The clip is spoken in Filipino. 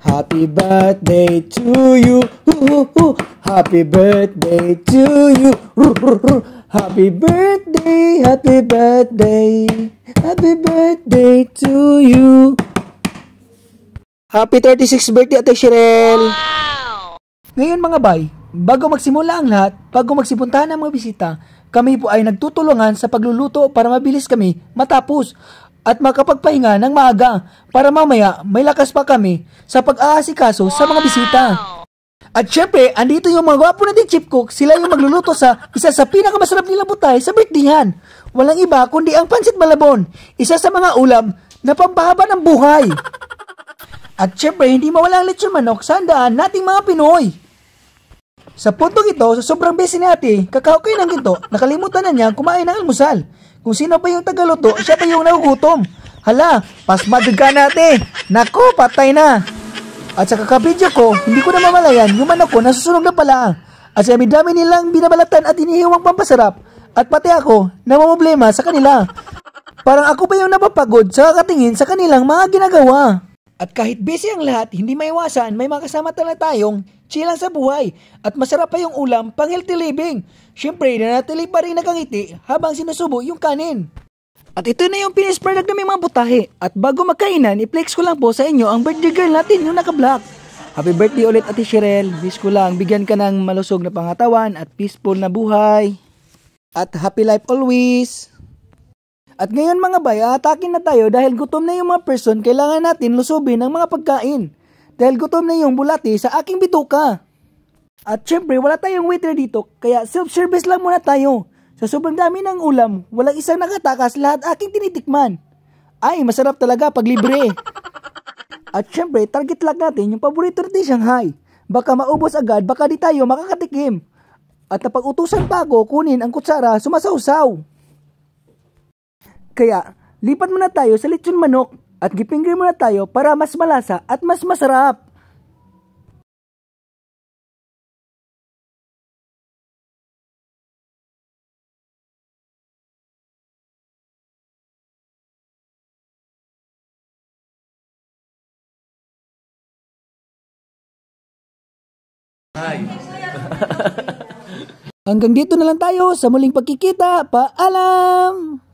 Happy birthday to you. Happy birthday to you. Happy birthday, happy birthday. Happy birthday to you. Happy 36th birthday, Ate Shirel. Wow! Ngayon mga bay, bago magsimula ang lahat, bago magsipuntahan ang mga bisita, kami po ay nagtutulungan sa pagluluto para mabilis kami matapos at makapagpahinga ng maaga para mamaya may lakas pa kami sa pag-aasikaso sa mga bisita. At syempre, andito yung mga gwapo natin chip cook, sila yung magluluto sa isa sa pinakamasarap nilang butay sa birthdayhan. Walang iba kundi ang pansit malabon, isa sa mga ulam na pampahaba ng buhay. At syempre, hindi mawala ang lechon manok sa handaan nating mga Pinoy. Sa puntong ito, sa sobrang busy natin, kakao kayo ng ginto, nakalimutan na niya kumain ng almusal. Kung sino pa yung tagaluto, siya pa yung nagugutom. Hala, pasmadig ka natin. Naku, patay na. At sa kakabidyo ko, hindi ko na mamalayan yung manok ko nasusunog na pala. At sa dami nilang binabalatan at inihiwang pampasarap. At pati ako, namamblema sa kanila. Parang ako pa yung napapagod sa kakatingin sa kanilang mga ginagawa. At kahit busy ang lahat, hindi maiwasan, may makasama talaga tayong chill sa buhay. At masarap pa yung ulam pang healthy living. Siyempre, nanatili pa rin nakangiti habang sinusubo yung kanin. At ito na yung pinispread namin mga butahe. At bago magkainan, i-flex ko lang po sa inyo ang birthday girl natin yung naka-black. Happy birthday ulit, Ate Shirel. Wish ko lang bigyan ka ng malusog na pangatawan at peaceful na buhay. At happy life always. At ngayon mga bay, atakin na tayo dahil gutom na yung mga person, kailangan natin lusubin ng mga pagkain. Dahil gutom na yung bulati sa aking bituka. At syempre, wala tayong waiter dito, kaya self-service lang muna tayo. Sa sobrang dami ng ulam, walang isang nakatakas, lahat aking tinitikman. Ay, masarap talaga pag libre. At syempre, target lang natin yung paborito natin Shanghai. Baka maubos agad, baka di tayo makakatikim. At napag utusan pa ako, kunin ang kutsara, sumasawsaw. Kaya, lipat muna tayo sa lechon manok at gipingger muna tayo para mas malasa at mas masarap. Hi! Hanggang dito na lang tayo sa muling pagkikita. Paalam!